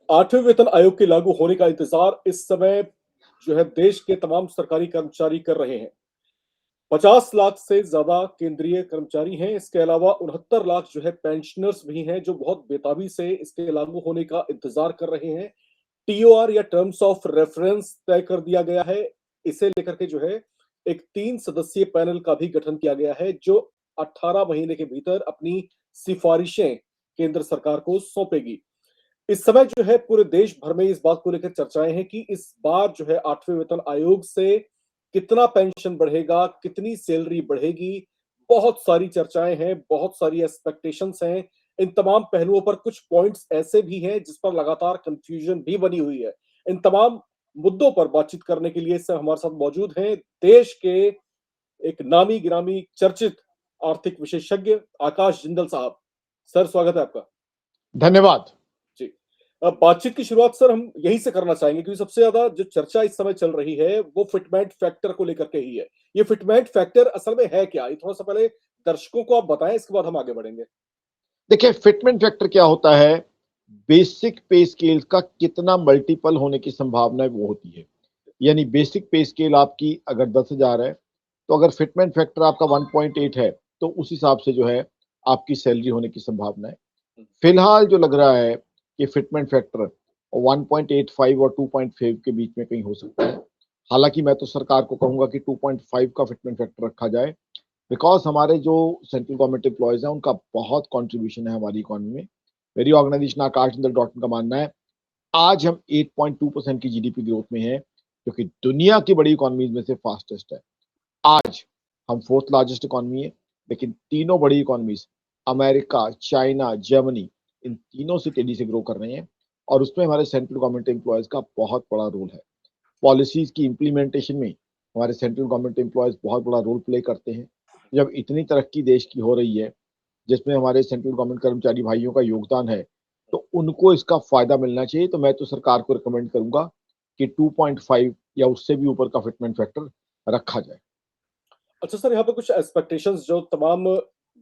आठवें वेतन आयोग के लागू होने का इंतजार इस समय जो है देश के तमाम सरकारी कर्मचारी कर रहे हैं। 50 लाख से ज्यादा केंद्रीय कर्मचारी हैं। इसके अलावा 69 लाख जो है पेंशनर्स भी हैं जो बहुत बेताबी से इसके लागू होने का इंतजार कर रहे हैं। टीओआर या टर्म्स ऑफ रेफरेंस तय कर दिया गया है। इसे लेकर के जो है एक 3 सदस्यीय पैनल का भी गठन किया गया है जो 18 महीने के भीतर अपनी सिफारिशें केंद्र सरकार को सौंपेगी। इस समय जो है पूरे देश भर में इस बात को लेकर चर्चाएं हैं कि इस बार जो है आठवें वेतन आयोग से कितना पेंशन बढ़ेगा, कितनी सैलरी बढ़ेगी। बहुत सारी चर्चाएं हैं, बहुत सारी एक्सपेक्टेशंस हैं। इन तमाम पहलुओं पर कुछ पॉइंट्स ऐसे भी हैं जिस पर लगातार कंफ्यूजन भी बनी हुई है। इन तमाम मुद्दों पर बातचीत करने के लिए इस समय हमारे साथ मौजूद हैं देश के एक नामी गिरामी चर्चित आर्थिक विशेषज्ञ आकाश जिंदल साहब। सर, स्वागत है आपका। धन्यवाद जी। बातचीत की शुरुआत सर हम यहीं से करना चाहेंगे क्योंकि सबसे ज्यादा जो चर्चा इस समय चल रही है वो फिटमेंट फैक्टर को लेकर के ही है। ये फिटमेंट फैक्टर असल में है क्या? ये थोड़ा सा पहले दर्शकों को आप बताएं, इसके बाद हम आगे बढ़ेंगे। देखिए, फिटमेंट फैक्टर क्या होता है? बेसिक पे स्केल का कितना मल्टीपल होने की संभावना है वो होती है। यानी बेसिक पे स्केल आपकी अगर 10,000 है तो अगर फिटमेंट फैक्टर आपका 1.8 है तो उस हिसाब से जो है आपकी सैलरी होने की संभावना है। फिलहाल जो लग रहा है कि फिटमेंट फैक्टर 1.85 और 2.5 के बीच में कहीं हो सकता है। हालांकि मैं तो सरकार को कहूंगा कि 2.5 का फिटमेंट फैक्टर रखा जाए, बिकॉज हमारे जो सेंट्रल गवर्नमेंट एम्प्लॉयज हैं उनका बहुत कंट्रीब्यूशन है हमारी इकोनॉमी में। मेरी organisation Aakash Jindal dot in का मानना है आज हम 8.2% की जीडीपी ग्रोथ में है, जो कि दुनिया की बड़ी इकोनॉमीज में से फास्टेस्ट है। आज हम फोर्थ लार्जेस्ट इकोनॉमी है, लेकिन तीनों बड़ी इकोनॉमीज अमेरिका, चाइना, जर्मनी, इन तीनों से तेजी से ग्रो कर रहे हैं और उसमें हमारे सेंट्रल गवर्नमेंट एम्प्लॉयज का बहुत बड़ा रोल है। पॉलिसीज की इम्प्लीमेंटेशन में हमारे सेंट्रल गवर्नमेंट एम्प्लॉयज बहुत बड़ा रोल प्ले करते हैं। जब इतनी तरक्की देश की हो रही है जिसमें हमारे सेंट्रल गवर्नमेंट कर्मचारी भाइयों का योगदान है, तो उनको इसका फायदा मिलना चाहिए। तो मैं तो सरकार को रिकमेंड करूंगा कि 2.5 या उससे भी ऊपर का फिटमेंट फैक्टर रखा जाए। अच्छा सर, यहाँ पे कुछ एक्सपेक्टेशंस जो तमाम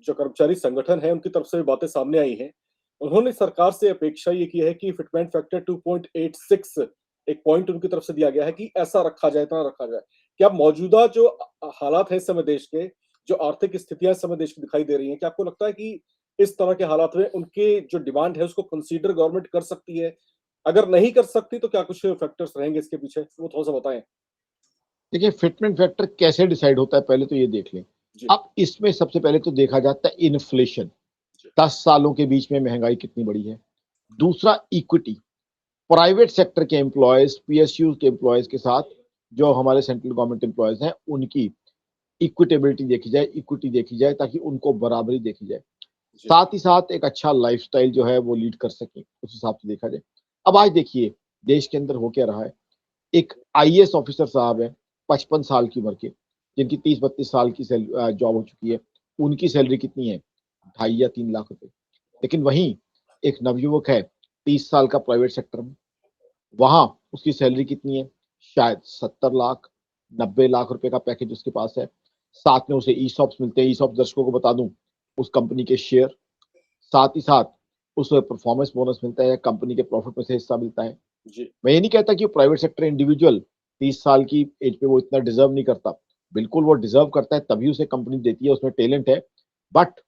जो कर्मचारी संगठन है उनकी तरफ से भी बातें सामने आई हैं। उन्होंने सरकार से अपेक्षा ये की है कि फिटमेंट फैक्टर 2.86 एक पॉइंट उनकी तरफ से दिया गया है कि ऐसा रखा जाए, इतना रखा जाए। क्या मौजूदा जो हालात है इस समय देश के, जो आर्थिक स्थितियां इस समय देश की दिखाई दे रही हैं, क्या आपको लगता है कि इस तरह के हालात में उनके जो डिमांड है उसको कंसीडर गवर्नमेंट कर सकती है? अगर नहीं कर सकती तो क्या कुछ फैक्टर्स रहेंगे इसके पीछे, वो थोड़ा सा बताएं। देखिए, फिटमेंट फैक्टर कैसे डिसाइड होता है पहले तो ये देख लें। जी। अब इसमें सबसे पहले तो देखा जाता है इन्फ्लेशन, 10 सालों के बीच में महंगाई कितनी बढ़ी है। दूसरा इक्विटी, प्राइवेट सेक्टर के एम्प्लॉयज, पीएसयू के एम्प्लॉयज के साथ जो हमारे सेंट्रल गवर्नमेंट एम्प्लॉयज हैं उनकी इक्विटेबिलिटी देखी जाए, इक्विटी देखी जाए ताकि उनको बराबरी देखी जाए। साथ ही साथ एक अच्छा लाइफस्टाइल जो है वो लीड कर सके, उस हिसाब से देखा जाए। अब आज देखिए देश के अंदर हो क्या रहा है। एक आईएएस ऑफिसर साहब है 55 साल की उम्र के, जिनकी 30-32 साल की जॉब हो चुकी है, उनकी सैलरी कितनी है? 2.5 या 3 लाख रुपए। लेकिन वहीं एक नवयुवक है 30 साल का प्राइवेट सेक्टर में, वहां उसकी सैलरी कितनी है? शायद 70 लाख, 90 लाख रुपए का पैकेज उसके पास है। साथ में उसे ईसॉप्स मिलते हैं। ईसॉप दर्शकों को बता दूं, उस कंपनी के शेयर, साथ ही साथ उसे परफॉर्मेंस बोनस मिलता है, कंपनी के प्रॉफिट में से हिस्सा मिलता है। जी। मैं ये नहीं कहता कि प्राइवेट सेक्टर इंडिविजुअल 30 साल की एज पे वो इतना डिजर्व नहीं करता, बिल्कुल वो डिजर्व करता है, तभी उसे कंपनी देती है, उसमें टैलेंट है। बट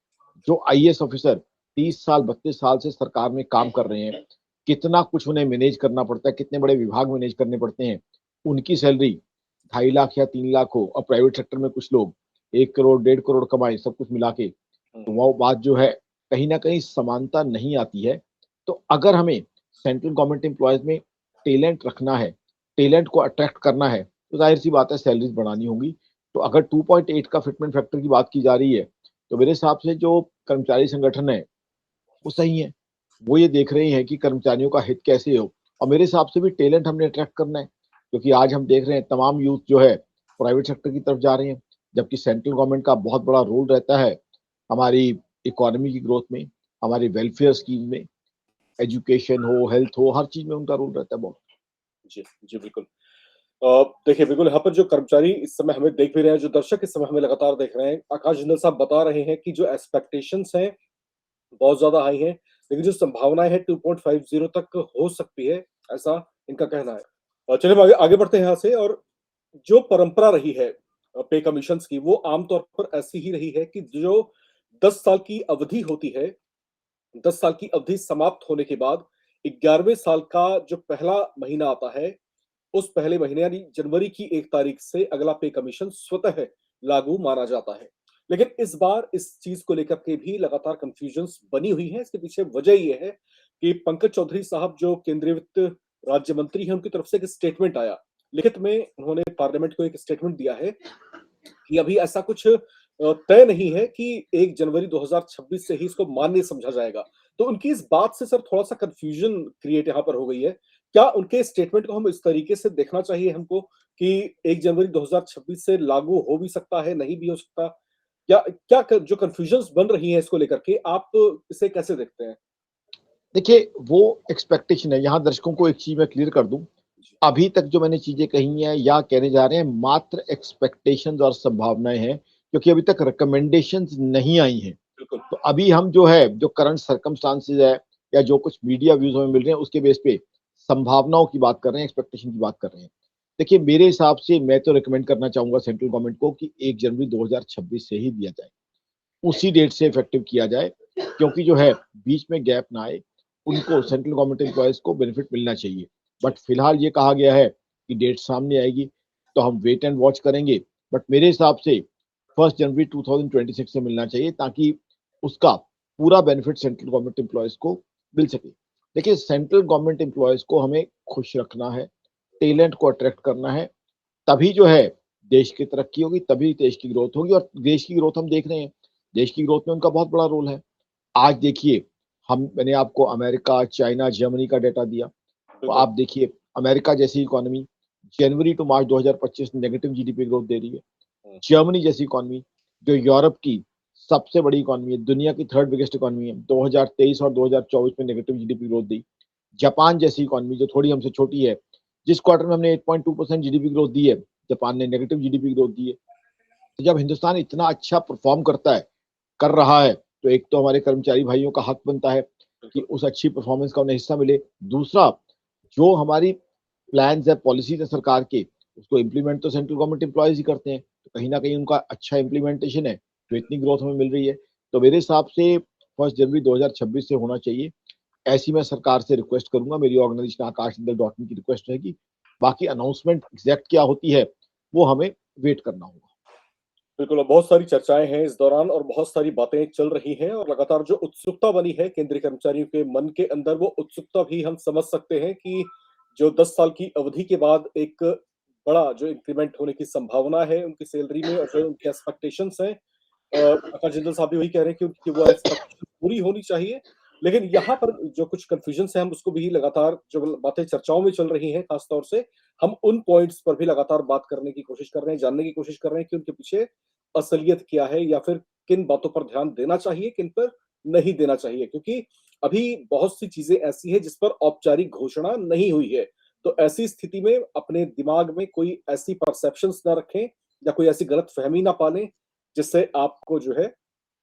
जो आईएएस ऑफिसर 30 साल 32 साल से सरकार में काम कर रहे हैं, कितना कुछ उन्हें मैनेज करना पड़ता है, कितने बड़े विभाग मैनेज करने पड़ते हैं, उनकी सैलरी 2.5 लाख या 3 लाख हो और प्राइवेट सेक्टर में कुछ लोग 1 करोड़ 1.5 करोड़ कमाए, सब कुछ मिला के, तो वो बात जो है कहीं ना कहीं समानता नहीं आती है। तो अगर हमें सेंट्रल गवर्नमेंट एम्प्लॉयज में टैलेंट रखना है, टैलेंट को अट्रैक्ट करना है, तो जाहिर सी बात है सैलरीज बढ़ानी होगी। तो अगर 2.8 का फिटमेंट फैक्टर की बात की जा रही है, तो मेरे हिसाब से जो कर्मचारी संगठन है वो सही है। वो ये देख रहे हैं कि कर्मचारियों का हित कैसे हो, और मेरे हिसाब से भी टैलेंट हमने अट्रैक्ट करना है, क्योंकि आज हम देख रहे हैं तमाम यूथ जो है प्राइवेट सेक्टर की तरफ जा रहे हैं, जबकि सेंट्रल गवर्नमेंट का बहुत बड़ा रोल रहता है हमारी इकोनॉमी की ग्रोथ में, हमारी वेलफेयर स्कीम में, एजुकेशन हो, हेल्थ हो, हर चीज में उनका रोल रहता है बहुत। जी, जी, बिल्कुल। देखिए, बिल्कुल यहाँ पर जो कर्मचारी इस समय हमें देख भी रहे हैं, जो दर्शक इस समय हमें लगातार देख रहे हैं, आकाश जिंदल साहब बता रहे हैं कि जो एक्सपेक्टेशंस हैं, बहुत ज़्यादा हाई हैं। लेकिन जो संभावनाएं हैं 2.50 तक हो सकती है, ऐसा इनका कहना है। और चलिए हम आगे आगे बढ़ते हैं यहाँ से। और जो परंपरा रही है पे कमीशंस की, वो आमतौर पर ऐसी ही रही है कि जो 10 साल की अवधि होती है, 10 साल की अवधि समाप्त होने के बाद 11वें साल का जो पहला महीना आता है, उस पहले महीने यानी जनवरी की 1 तारीख से अगला पे कमीशन स्वतः लागू माना जाता है। लेकिन इस बार इस चीज़ को लेकर के भी लगातार कन्फ्यूजन्स बनी हुई है। इसके पीछे वजह ये है कि पंकज चौधरी साहब जो केंद्रीय वित्त राज्य मंत्री हैं, उनकी तरफ से एक स्टेटमेंट आया। लिखित में उन्होंने पार्लियामेंट को एक स्टेटमेंट दिया है कि अभी ऐसा कुछ तय नहीं है कि 1 जनवरी 2026 से ही इसको मान्य समझा जाएगा। तो उनकी इस बात से सर थोड़ा-सा कन्फ्यूजन क्रिएट यहाँ पर हो गई है। क्या उनके स्टेटमेंट को हम इस तरीके से देखना चाहिए हमको कि 1 जनवरी 2026 से लागू हो भी सकता है, नहीं भी हो सकता? या क्या क जो कन्फ्यूजन्स बन रही हैं इसको लेकर के, आप इसे कैसे देखते हैं? देखिए, वो एक्सपेक्टेशन है। यहाँ दर्शकों को एक चीज मैं क्लियर कर दूं, अभी तक जो मैंने चीजें कही हैं या कहने जा रहे हैं, मात्र एक्सपेक्टेशंस और संभावनाएं हैं, क्योंकि अभी तक रिकमेंडेशंस नहीं आई हैं। बिल्कुल। तो अभी हम जो है, जो करंट सर्कमस्टांसेस है या जो कुछ मीडिया व्यूज हमें मिल रहे हैं, उसके बेस पे संभावनाओं की बात कर रहे हैं, एक्सपेक्टेशन की बात कर रहे हैं। देखिए, मेरे हिसाब से मैं तो रिकमेंड करना चाहूंगा सेंट्रल गवर्नमेंट को कि 1 जनवरी 2026 से ही दिया जाए, उसी डेट से इफेक्टिव किया जाए, क्योंकि जो है बीच में गैप ना आए, उनको सेंट्रल गवर्नमेंट एम्प्लॉयज को बेनिफिट मिलना चाहिए। बट फिलहाल ये कहा गया है कि डेट सामने आएगी, तो हम वेट एंड वॉच करेंगे। बट मेरे हिसाब से 1 जनवरी 2026 से मिलना चाहिए, ताकि उसका पूरा बेनिफिट सेंट्रल गवर्नमेंट एम्प्लॉयज को मिल सके। देखिए, सेंट्रल गवर्नमेंट एम्प्लॉयज को हमें खुश रखना है, टैलेंट को अट्रैक्ट करना है, तभी जो है देश की तरक्की होगी, तभी देश की ग्रोथ होगी। और देश की ग्रोथ हम देख रहे हैं, देश की ग्रोथ में उनका बहुत बड़ा रोल है। आज देखिए, मैंने आपको अमेरिका, चाइना, जर्मनी का डेटा दिया, तो बिल्कुल। आप देखिए अमेरिका जैसी इकोनॉमी जनवरी to March 2025 negative GDP growth दे रही है। हुँ। जर्मनी जैसी इकोनॉमी, जो यूरोप की सबसे बड़ी इकोनॉमी है, दुनिया की थर्ड बिगेस्ट इकोनॉमी है, 2023 और 2024 में नेगेटिव जीडीपी ग्रोथ दी। जापान जैसी इकोनॉमी, जो थोड़ी हमसे छोटी है, जिस क्वार्टर में हमने 8.2% जीडीपी ग्रोथ दी है, जापान ने नेगेटिव जीडीपी ग्रोथ दी है। तो जब हिंदुस्तान इतना अच्छा परफॉर्म करता है, कर रहा है, तो एक तो हमारे कर्मचारी भाइयों का हक बनता है कि बिल्कुल। उस अच्छी परफॉर्मेंस का उन्हें हिस्सा मिले। दूसरा, जो हमारी प्लान्स है, पॉलिसीज है सरकार के, उसको इम्प्लीमेंट तो सेंट्रल गवर्नमेंट एम्प्लॉयज ही करते हैं, तो कहीं ना कहीं उनका अच्छा इम्प्लीमेंटेशन है, तो इतनी ग्रोथ हमें मिल रही है। तो मेरे हिसाब से 1 जनवरी 2026 से होना चाहिए, ऐसी मैं सरकार से रिक्वेस्ट करूंगा। मेरी ऑर्गेनाइजेशन आकाशदल.in की रिक्वेस्ट रहेगी। बाकी अनाउंसमेंट एग्जैक्ट क्या होती है, वो हमें वेट करना होगा। बिल्कुल, और बहुत सारी चर्चाएँ हैं इस दौरान और बहुत सारी बातें चल रही हैं और लगातार जो उत्सुकता बनी है केंद्रीय कर्मचारियों के मन के अंदर, वो उत्सुकता भी हम समझ सकते हैं कि जो 10 साल की अवधि के बाद एक बड़ा जो इंक्रीमेंट होने की संभावना है उनकी सैलरी में और जो उनकी एक्सपेक्टेशंस हैं, आकाश जिंदल साहब भी वही कह रहे हैं कि उनकी वो एक्सपेक्टेशन पूरी होनी चाहिए। लेकिन यहाँ पर जो कुछ कन्फ्यूजन्स हैं, हम उसको भी लगातार जो बातें चर्चाओं में चल रही हैं, खास तौर से हम उन पॉइंट्स पर भी लगातार बात करने की कोशिश कर रहे हैं, जानने की कोशिश कर रहे हैं कि उनके पीछे असलियत क्या है या फिर किन बातों पर ध्यान देना चाहिए, किन पर नहीं देना चाहिए। क्योंकि अभी बहुत सी चीज़ें ऐसी हैं जिस पर औपचारिक घोषणा नहीं हुई है। तो ऐसी स्थिति में अपने दिमाग में कोई ऐसी परसेप्शंस ना रखें या कोई ऐसी गलतफ़हमी ना पालें, जिससे आपको जो है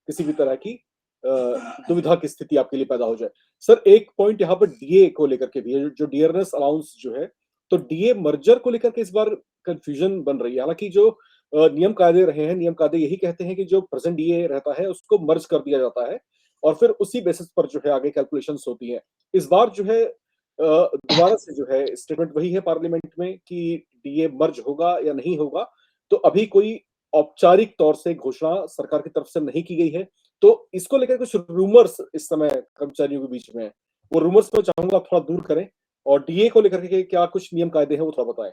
किसी भी तरह की दुविधा की स्थिति आपके लिए पैदा हो जाए। सर, एक पॉइंट यहाँ पर डीए को लेकर के भी है, जो डियरनेस अलाउंस जो है, तो डीए मर्जर को लेकर के इस बार कन्फ्यूजन बन रही है। हालाँकि जो नियम कायदे रहे हैं, नियम कायदे यही कहते हैं कि जो प्रेज़ेंट डीए रहता है, उसको मर्ज कर दिया जाता है और फिर उसी बेसिस पर जो है आगे कैलकुलेशंस होती हैं। इस बार जो है दोबारा से जो है स्टेटमेंट वही है पार्लियामेंट में कि डीए मर्ज होगा या नहीं होगा। तो अभी कोई औपचारिक तौर से घोषणा सरकार की तरफ से नहीं की गई है। तो इसको लेकर कुछ रूमर्स इस समय कर्मचारियों के बीच में है। वो रूमर्स मैं चाहूँगा आप थोड़ा दूर करें और डीए को लेकर के क्या कुछ नियम कायदे हैं, वो थोड़ा बताएँ?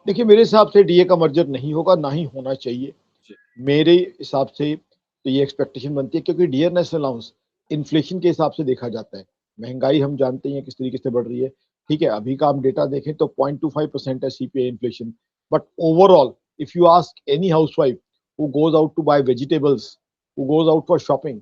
देखिए, मेरे हिसाब से डीए का मर्जर नहीं होगा, ना ही होना चाहिए। जी। मेरे हिसाब से तो ये एक्सपेक्टेशन बनती है, क्योंकि डियर नेशनल अलाउंस इन्फ्लेशन के हिसाब से देखा जाता है। महंगाई हम जानते हैं किस तरीके से बढ़ रही है। ठीक है, अभी का हम डेटा देखें तो 0.25% है CPI inflation. But overall, if you ask any housewife who goes out to buy vegetables, who goes out for shopping,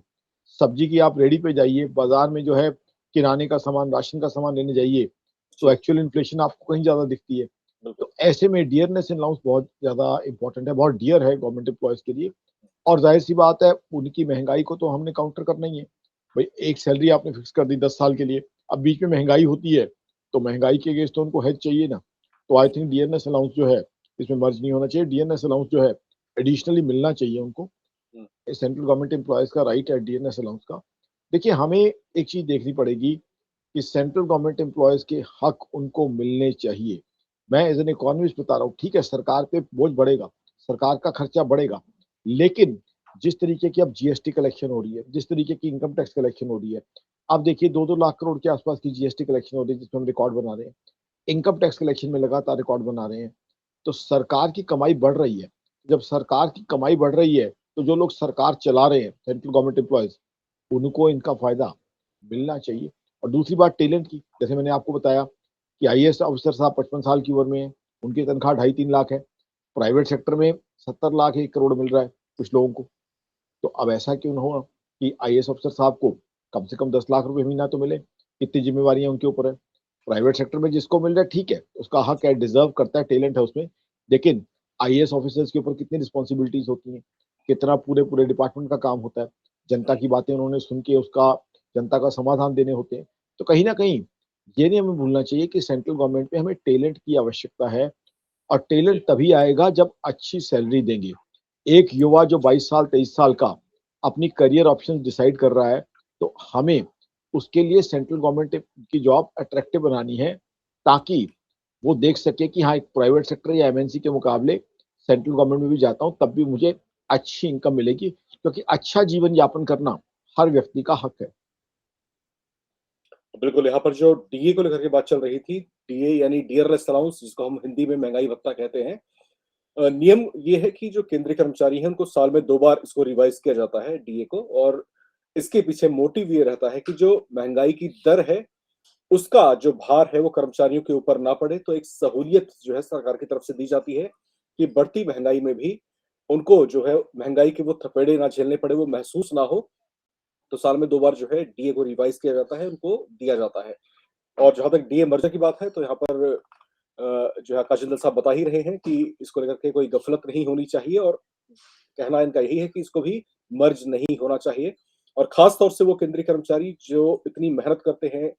सब्जी की आप रेडी पे जाइए, बाजार में जो है किराने का सामान, राशन का सामान लेने जाइए, तो जी, एक्चुअल इन्फ्लेशन आपको कहीं ज्यादा दिखती है। बिल्कुल। तो ऐसे में डियरनेस अलाउंस बहुत ज्यादा इंपॉर्टेंट है, बहुत डियर है गवर्नमेंट एम्प्लॉयज के लिए। और जाहिर सी बात है, उनकी महंगाई को तो हमने काउंटर करना ही है। भाई एक सैलरी आपने फिक्स कर दी 10 साल के लिए, अब बीच में महंगाई होती है तो महंगाई के अगेंस्ट तो उनको हेज चाहिए ना। तो आई थिंक डीएनएस अलाउंस जो है इसमें मर्ज नहीं होना चाहिए, डीएनएस अलाउंस जो है एडिशनली मिलना चाहिए उनको। सेंट्रल गवर्नमेंट एम्प्लॉयज का राइट है डीएनएस अलाउंस का। देखिए हमें एक चीज देखनी पड़ेगी कि सेंट्रल गवर्नमेंट एम्प्लॉयज के हक उनको मिलने चाहिए। मैं एज एन इकोनॉमिस्ट बता रहा हूँ, ठीक है सरकार पे बोझ बढ़ेगा, सरकार का खर्चा बढ़ेगा, लेकिन जिस तरीके की अब जीएसटी कलेक्शन हो रही है, जिस तरीके की इनकम टैक्स कलेक्शन हो रही है, अब देखिए 2-2 लाख करोड़ के आसपास की जीएसटी कलेक्शन हो रही है जिसमें हम रिकॉर्ड बना रहे हैं, इनकम टैक्स कलेक्शन में लगातार रिकॉर्ड बना रहे हैं। तो सरकार की कमाई बढ़ रही है। जब सरकार की कमाई बढ़ रही है तो जो लोग सरकार चला रहे हैं सेंट्रल गवर्नमेंट एम्प्लॉयज, उनको इनका फायदा मिलना चाहिए। और दूसरी बात टैलेंट की, जैसे मैंने आपको बताया कि आईएएस अफसर साहब 55 साल की उम्र में है, उनकी तनख्वाह 2.5-3 लाख है। प्राइवेट सेक्टर में 70 लाख 1 करोड़ मिल रहा है कुछ लोगों को। तो अब ऐसा क्यों ना हो कि आईएएस अफसर साहब को कम से कम 10 लाख रुपए महीना तो मिले, इतनी जिम्मेवारियां उनके ऊपर है। प्राइवेट सेक्टर में जिसको मिल रहा है ठीक है, उसका हक है, डिजर्व करता है, टैलेंट है उसमें, लेकिन आईएएस ऑफिसर्स के ऊपर कितनी रिस्पॉन्सिबिलिटीज होती हैं, कितना पूरे पूरे डिपार्टमेंट का काम होता है, जनता की बातें उन्होंने सुन के उसका जनता का समाधान देने होते हैं। तो कहीं ना कहीं ये नहीं हमें भूलना चाहिए कि सेंट्रल गवर्नमेंट में हमें टैलेंट की आवश्यकता है, और टैलेंट तभी आएगा जब अच्छी सैलरी देंगे। एक युवा जो 22 साल 23 साल का अपनी करियर ऑप्शन डिसाइड कर रहा है, तो हमें उसके लिए सेंट्रल गवर्नमेंट की जॉब अट्रैक्टिव बनानी है, ताकि वो देख सके कि हाँ एक प्राइवेट सेक्टर या एमएनसी के मुकाबले सेंट्रल गवर्नमेंट में भी जाता हूँ तब भी मुझे अच्छी इनकम मिलेगी, क्योंकि अच्छा जीवन यापन करना हर व्यक्ति का हक है। बिल्कुल, यहाँ पर जो डीए को लेकर के बात चल रही थी, डीए यानी डियरनेस अलाउंस जिसको हम हिंदी में महँगाई भत्ता कहते हैं। नियम ये है कि जो केंद्रीय कर्मचारी हैं उनको साल में 2 बार इसको रिवाइज़ किया जाता है डीए को, और इसके पीछे मोटिव ये रहता है कि जो महँगाई की दर है, उसका जो भार है वो कर्मचारियों के ऊपर ना पड़े। तो एक सहूलियत जो है सरकार की तरफ से दी जाती है कि बढ़ती महँगाई में भी उनको जो है महँगाई के वो थपेड़े ना झेलने पड़े, वो महसूस ना हो। तो साल में 2 बार जो है डीए को रिवाइज़ किया जाता है, उनको दिया जाता है। और जहाँ तक डीए मर्जर की बात है तो यहाँ पर जो है आकाश जिंदल साहब बता ही रहे हैं कि इसको लेकर के कोई गफलत नहीं होनी चाहिए, और कहना इनका यही है कि इसको भी मर्ज नहीं होना चाहिए। और खास तौर से वो केंद्रीय कर्मचारी जो इतनी मेहनत करते हैं,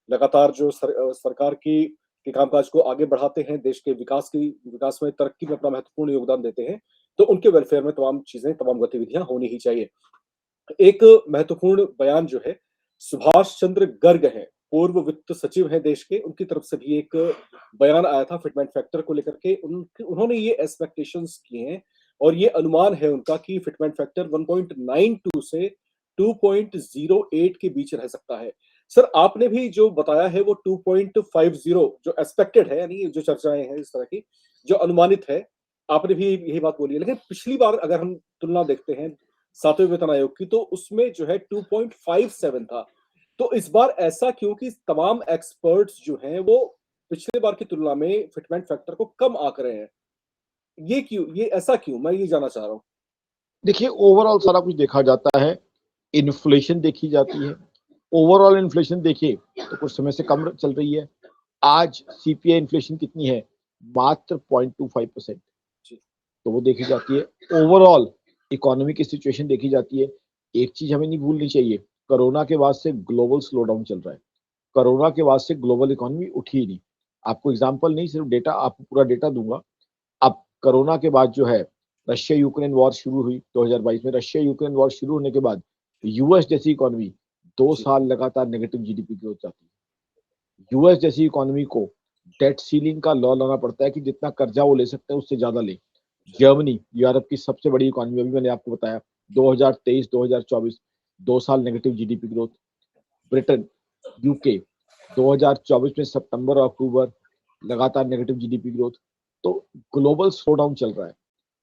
लगातार जो सरकार की के कामकाज को आगे बढ़ाते हैं, देश के विकास में, तरक्की में अपना महत्वपूर्ण योगदान देते हैं, तो उनके वेलफेयर में तमाम चीज़ें, तमाम गतिविधियाँ होनी ही चाहिए। एक महत्वपूर्ण बयान जो है सुभाष चंद्र गर्ग हैं, पूर्व वित्त सचिव हैं देश के, उनकी तरफ से भी एक बयान आया था फिटमेंट फैक्टर को लेकर के। उन्होंने ये एक्सपेक्टेशंस किए हैं और ये अनुमान है उनका कि फिटमेंट फैक्टर 1.92 से 2.08 के बीच रह सकता है। सर आपने भी जो बताया है वो 2.50 जो एक्सपेक्टेड है, यानी जो चर्चाएं हैं इस तरह की, जो अनुमानित है, आपने भी यही बात बोली है। लेकिन पिछली बार अगर हम तुलना देखते हैं 7वें वेतन आयोग की, तो उसमें जो है 2.57 था। तो इस बार ऐसा क्यों कि तमाम एक्सपर्ट्स जो हैं वो पिछले बार की तुलना में फिटमेंट फैक्टर को कम आंक रहे हैं? ये क्यों? ये ऐसा क्यों? मैं ये जानना चाह रहा हूँ। देखिए ओवरऑल सारा कुछ देखा जाता है, इन्फ्लेशन देखी जाती है। ओवरऑल इन्फ्लेशन देखिए तो कुछ समय से कम चल रही है। आज सीपीआई इन्फ्लेशन कितनी है? मात्र 0.25%। जी। तो वो देखी जाती है। ओवरऑल इकोनॉमी की सिचुएशन देखी जाती है। एक चीज हमें नहीं भूलनी चाहिए, कोरोना के बाद से ग्लोबल स्लो डाउन चल रहा है। कोरोना के बाद से ग्लोबल इकोनॉमी उठी ही नहीं। आपको एग्जांपल नहीं, सिर्फ डेटा, आपको पूरा डेटा दूंगा। अब कोरोना के बाद जो है रशिया यूक्रेन वॉर शुरू हुई 2022 में। रशिया यूक्रेन वॉर शुरू होने के बाद यूएस जैसी इकोनॉमी 2 साल लगातार नेगेटिव जीडीपी ग्रोथ जाती है। यूएस जैसी इकोनॉमी को डेट सीलिंग का लॉ लाना पड़ता है कि जितना कर्जा वो ले सकते हैं उससे ज्यादा ले। जर्मनी यूरोप की सबसे बड़ी इकोनॉमी, अभी मैंने आपको बताया 2023-2024 2 साल negative GDP growth. Britain, UK 2024 में सितंबर और अक्टूबर लगातार नेगेटिव जीडीपी ग्रोथ। तो ग्लोबल स्लो डाउन चल रहा है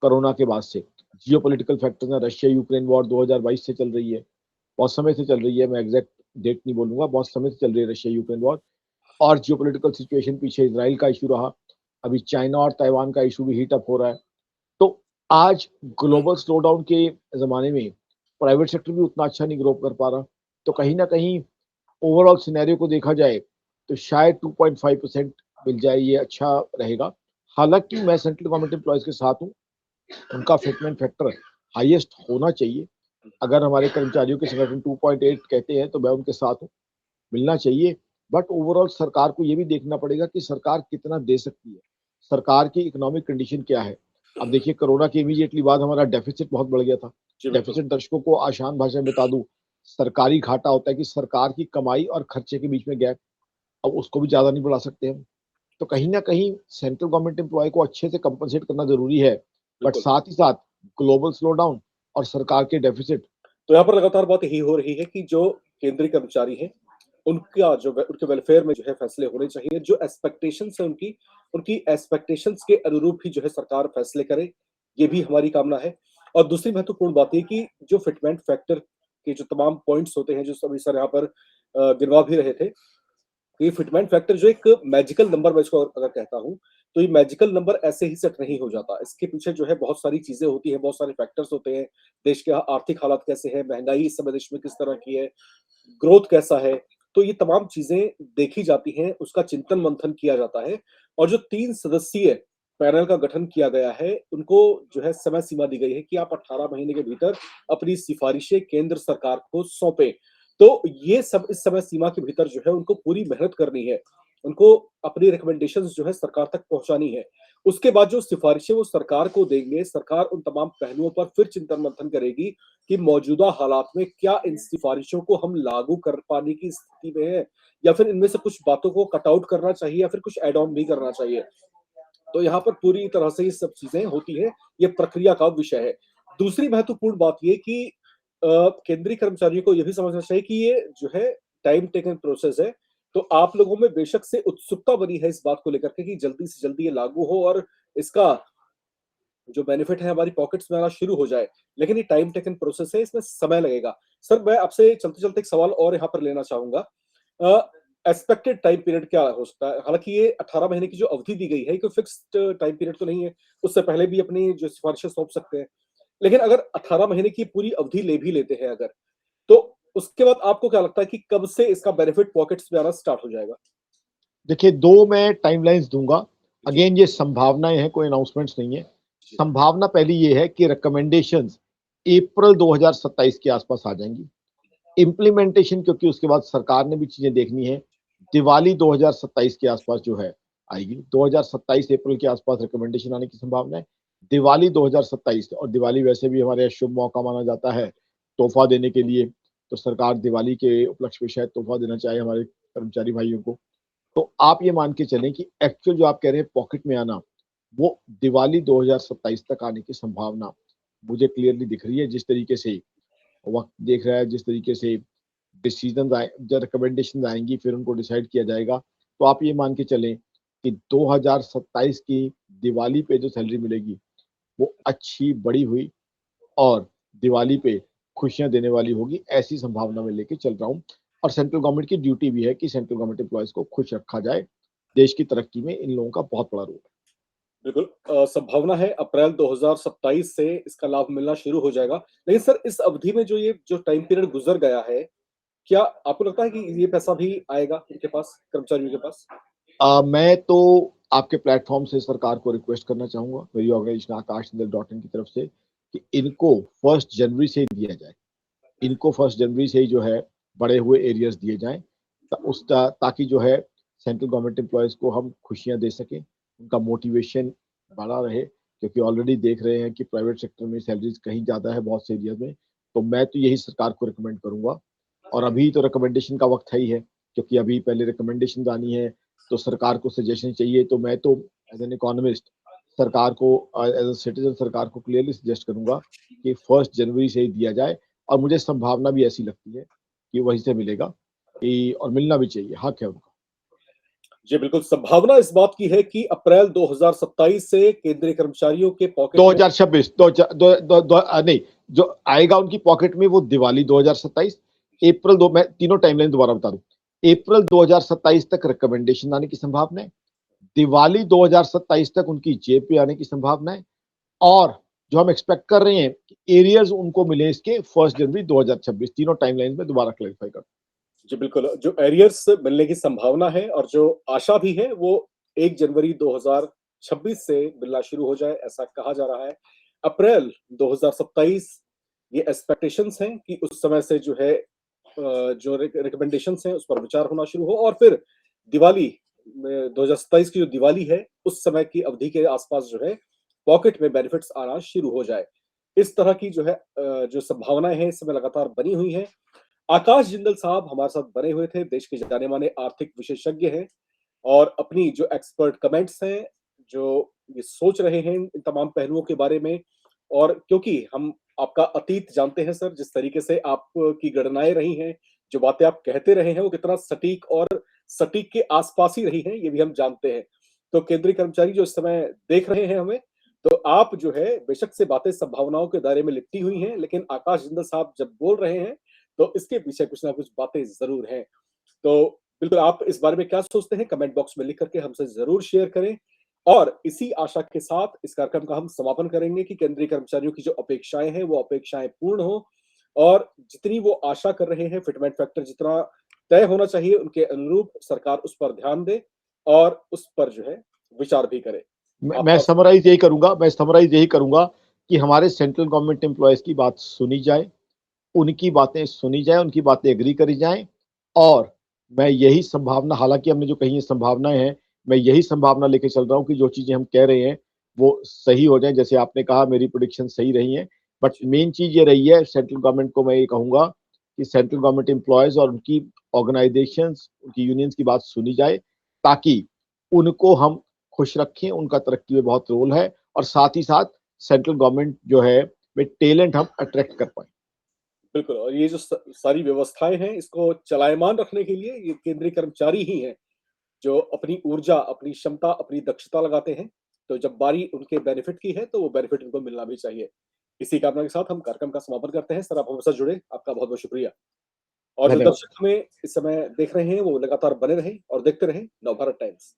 कोरोना के बाद से। जियोपॉलिटिकल फैक्टर्स हैं, रशिया यूक्रेन वॉर 2022 से चल रही है, बहुत समय से चल रही है, मैं एग्जैक्ट डेट नहीं बोलूंगा, बहुत समय से चल रही है रशिया यूक्रेन वॉर। और जियोपॉलिटिकल सिचुएशन, पीछे इसराइल का इशू रहा, अभी चाइना और ताइवान का इशू भी हीट अप हो रहा है। तो आज ग्लोबल स्लो डाउन के जमाने में प्राइवेट सेक्टर भी उतना अच्छा नहीं ग्रो कर पा रहा। तो कहीं ना कहीं ओवरऑल सिनेरियो को देखा जाए तो शायद 2.5% मिल जाए, ये अच्छा रहेगा। हालांकि मैं सेंट्रल गवर्नमेंट एम्प्लॉयज के साथ हूँ, उनका फिटमेंट फैक्टर हाईएस्ट होना चाहिए, अगर हमारे कर्मचारियों के संगठन 2.8 कहते हैं तो मैं उनके साथ हूँ, मिलना चाहिए। बट ओवरऑल सरकार को ये भी देखना पड़ेगा कि सरकार कितना दे सकती है, सरकार की इकोनॉमिक कंडीशन क्या है। अब देखिए, कोरोना के इमीडिएटली बाद हमारा डेफिसिट बहुत बढ़ गया था। जी बिल्कुल। डेफिसिट दर्शकों को आसान भाषा में बता दूं, सरकारी घाटा होता है कि सरकार की कमाई और खर्चे के बीच में गैप, अब उसको भी ज्यादा नहीं बढ़ा सकते हम। तो कहीं ना कहीं सेंट्रल गवर्नमेंट एम्प्लॉय को अच्छे से कंपनसेट करना जरूरी है। बट बिल्कुल। साथ ही साथ ग्लोबल स्लो डाउन और सरकार के डेफिसिट। तो यहाँ पर लगातार बात यही हो रही है कि जो केंद्रीय कर्मचारी हैं, उनका जो उनके वेलफेयर में जो है फैसले होने चाहिए। जो एक्सपेक्टेशंस है उनकी, उनकी एक्सपेक्टेशंस के अनुरूप ही जो है सरकार फैसले करे, ये भी हमारी कामना है। और दूसरी महत्वपूर्ण बात ये कि जो फिटमेंट फैक्टर के जो तमाम पॉइंट्स होते हैं, जो सभी सर यहाँ पर गिनवा भी रहे थे, ये फिटमेंट फैक्टर जो एक मैजिकल नंबर मैं इसको अगर कहता हूँ, तो ये मैजिकल नंबर ऐसे ही सेट नहीं हो जाता। इसके पीछे जो है बहुत सारी चीज़ें होती हैं, बहुत सारे फैक्टर्स होते हैं। देश के आर्थिक हालात कैसे हैं, महँगाई इस समय देश में किस तरह की है, ग्रोथ कैसा है, तो ये तमाम चीज़ें देखी जाती हैं, उसका चिंतन-मंथन किया जाता है। और जो 3 सदस्यीय पैनल का गठन किया गया है, उनको जो है समय सीमा दी गई है कि आप 18 महीने के भीतर अपनी सिफ़ारिशें केंद्र सरकार को सौंपें। तो ये सब इस समय सीमा के भीतर जो है उनको पूरी मेहनत करनी है। उनको अपनी रिकमेंडेशंस जो है सरकार तक पहुँचानी है। उसके बाद जो सिफ़ारिशें वो सरकार को देंगे, सरकार उन तमाम पहलुओं पर फिर चिंतन-मंथन करेगी कि मौजूदा हालात में क्या इन सिफ़ारिशों को हम लागू कर पाने की स्थिति में हैं, या फिर इनमें से कुछ बातों को कट आउट करना चाहिए या फिर कुछ ऐड ऑन भी करना चाहिए। तो यहाँ पर पूरी तरह से ये सब चीज़ें होती हैं, ये प्रक्रिया का विषय है। दूसरी महत्वपूर्ण बात ये कि केंद्रीय कर्मचारियों को ये भी समझना चाहिए कि ये जो है टाइम टेकन प्रोसेस है। तो आप लोगों में बेशक से उत्सुकता बनी है इस बात को लेकर के कि जल्दी से जल्दी ये लागू हो और इसका जो बेनिफिट है हमारी पॉकेट्स में आना शुरू हो जाए। लेकिन ये टाइम टेकन प्रोसेस है, इसमें समय लगेगा। सर, मैं आपसे चलते-चलते एक सवाल और यहाँ पर लेना चाहूँगा। एक्सपेक्टेड टाइम पीरियड क्या हो सकता है? हालाँकि ये 18 महीने की जो अवधि दी गई है, ये कोई फिक्स्ड टाइम पीरियड तो नहीं है। उससे पहले भी अपनी जो सिफ़ारिशें सौंप सकते हैं। लेकिन अगर 18 महीने की पूरी अवधि ले भी लेते हैं अगर, तो उसके बाद आपको क्या लगता है कि कब से इसका बेनिफिट पॉकेट्स में आना स्टार्ट हो जाएगा? देखिए, 2 मैं टाइमलाइन्स दूँगा। जी, अगेन ये संभावनाएँ हैं, कोई अनाउंसमेंट्स नहीं है। जी। संभावना पहली ये है कि रिकमेंडेशंस अप्रैल 2027 के आसपास आ जाएँगी। इम्प्लीमेंटेशन, क्योंकि उसके बाद सरकार ने भी चीज़ें देखनी है, दिवाली 2027 के आसपास जो है आएगी। 2027 अप्रैल के आसपास रिकमेंडेशन आने की संभावना है। दिवाली 2027, और दिवाली वैसे भी हमारे यहाँ शुभ मौका माना जाता है तोहफ़ा देने के लिए, तो सरकार दिवाली के उपलक्ष्य में शायद तोहफ़ा देना चाहे हमारे कर्मचारी भाइयों को। तो आप ये मान के चलें कि एक्चुअल जो आप कह रहे हैं पॉकेट में आना, वो दिवाली 2027 तक आने की संभावना मुझे क्लियरली दिख रही है। जिस तरीके से वक़्त देख रहा है, जिस तरीके से डिसीज़न्स आए, जब रिकमेंडेशंस आएँगी फिर उनको डिसाइड किया जाएगा। तो आप ये मान के चलें कि 2027 की दिवाली पे जो सैलरी मिलेगी, वो अच्छी, बढ़ी हुई और दिवाली पे खुशियाँ देने वाली होगी, ऐसी संभावना मैं लेके चल रहा हूँ। और सेंट्रल गवर्नमेंट की ड्यूटी भी है कि सेंट्रल गवर्नमेंट एम्प्लॉइज़ को खुश रखा जाए। देश की तरक्की में इन लोगों का बहुत बड़ा रोल है। बिल्कुल, संभावना है अप्रैल 2027 से इसका लाभ मिलना शुरू हो जाएगा। लेकिन सर, इस अवधि में जो ये जो टाइम पीरियड गुज़र गया है, क्या आपको लगता है कि ये पैसा भी आएगा उनके पास, कर्मचारियों के पास? मैं तो आपके प्लेटफ़ॉर्म से सरकार को रिक्वेस्ट करना चाहूँगा, मेरी ऑर्गेनाइज़ेशन आकाशचंद्र.in की तरफ से, कि इनको 1 जनवरी से ही दिया जाए। इनको 1 जनवरी से ही जो है बढ़े हुए एरियर्स दिए जाएँ, ताकि जो है सेंट्रल गवर्नमेंट एम्प्लॉइज़ को हम खुशियाँ दे सकें, उनका मोटिवेशन बढ़ा रहे, क्योंकि ऑलरेडी देख रहे हैं कि प्राइवेट सेक्टर में सैलरीज़ कहीं ज़्यादा है बहुत से एरियाज़ में। तो मैं तो यही सरकार को रिकमेंड करूँगा, और अभी तो रिकमेंडेशन का वक़्त है ही है, क्योंकि अभी पहले रिकमेंडेशंस आनी है, तो सरकार को सजेशन चाहिए। तो मैं तो एज़ एन इकोनॉमिस्ट सरकार को, एज़ अ सिटिज़न सरकार को क्लियरली सजेस्ट करूँगा कि 1 जनवरी से ही दिया जाए। और मुझे संभावना भी ऐसी लगती है कि वहीं से मिलेगा, कि और मिलना भी चाहिए, हक है उनका। जी, बिल्कुल, संभावना इस बात की है कि अप्रैल 2027 से केंद्रीय कर्मचारियों के पॉकेट में 2026 दो च दो दो दो नहीं, जो आएगा उनकी पॉकेट में वो दिवाली 2027, अप्रैल 2, मैं तीनों टाइमलाइन दोबारा बता दूँ। अप्रैल 2027 तक रिकमेंडेशन आने की संभावना है, दिवाली 2027 तक उनकी जेब पे आने की संभावना है, और जो हम एक्सपेक्ट कर रहे हैं कि एरियर्स उनको मिले इसके 1 जनवरी 2026, तीनों टाइमलाइन में दोबारा क्लैरिफाई कर। जी, बिल्कुल, जो एरियर्स मिलने की संभावना है और जो आशा भी है वो 1 जनवरी 2026 से मिलना शुरू हो जाए, ऐसा कहा जा रहा है। अप्रैल 2027 ये एक्सपेक्टेशंस हैं कि उस समय से जो है जो रिकमेंडेशंस हैं उस पर विचार होना शुरू हो और फिर दिवाली 2027 की जो दिवाली है उस समय की अवधि के आसपास जो है पॉकेट में बेनिफिट्स आना शुरू हो जाए। इस तरह की जो है जो संभावनाएं हैं इस समय लगातार बनी हुई हैं। आकाश जिंदल साहब हमारे साथ बने हुए थे, देश के जाने माने आर्थिक विशेषज्ञ हैं और अपनी जो एक्सपर्ट कमेंट्स हैं, जो ये सोच रहे हैं इन तमाम पहलुओं के बारे में और क्योंकि हम आपका अतीत जानते हैं सर, जिस तरीके से आपकी गणनाएँ रही हैं, जो बातें आप कहते रहे हैं, वो कितना सटीक और सटीक के आस-पास ही रही हैं, ये भी हम जानते हैं। तो केंद्रीय कर्मचारी जो इस समय देख रहे हैं हमें, तो आप जो है बेशक से बातें संभावनाओं के दायरे में लिपटी हुई हैं, लेकिन आकाश जिंदल साहब जब बोल रहे हैं, तो इसके पीछे कुछ ना कुछ बातें ज़रूर हैं। तो बिल्कुल आप इस बारे में क्या सोचते हैं? कमेंट बॉक्स में लिख कर के हमसे ज़रूर शेयर करें और इसी आशा के साथ इस कार्यक्रम का हम समापन करेंगे कि केंद्रीय कर्मचारियों की जो अपेक्षाएँ हैं, वो अपेक्षाएँ पूर्ण हो और जितनी वो आशा कर रहे हैं, फिटमेंट फैक्टर जितना तय होना चाहिए, उनके अनुरूप सरकार उस पर ध्यान दे और उस पर जो है विचार भी करे। मैं आपका समराइज यही करूंगा कि हमारे सेंट्रल गवर्नमेंट एम्प्लॉयज की बात सुनी जाए, उनकी बातें सुनी जाए, उनकी बातें एग्री करी जाएं और मैं यही संभावना, हालांकि हमने जो कही है संभावनाएं हैं, मैं यही संभावना लेके चल रहा हूं कि जो चीजें हम कह रहे हैं वो सही हो जाए। जैसे आपने कहा मेरी प्रोडिक्शन सही रही है, बट मेन चीज ये रही है, सेंट्रल गवर्नमेंट को मैं ये कहूंगा कि सेंट्रल गवर्नमेंट एम्प्लॉयज और उनकी ऑर्गेनाइजेशंस, उनकी यूनियंस की बात सुनी जाए ताकि उनको हम खुश रखें, उनका तरक्की में बहुत रोल है और साथ ही साथ सेंट्रल गवर्नमेंट जो है में टैलेंट हम अट्रैक्ट कर पाए। बिल्कुल और ये जो सारी व्यवस्थाएं हैं इसको चलायमान रखने के लिए ये केंद्रीय कर्मचारी ही हैं जो अपनी ऊर्जा, अपनी क्षमता, अपनी दक्षता लगाते हैं। तो जब बारी उनके बेनिफिट की है तो वो बेनिफिट उनको मिलना भी चाहिए। इसी कामना के साथ हम कार्यक्रम का समापन करते हैं। सर आप हमारे साथ जुड़े, आपका बहुत-बहुत शुक्रिया। और जो धन्यवाद। दर्शक हमें इस समय देख रहे हैं वो लगातार बने रहें और देखते रहें नवभारत टाइम्स।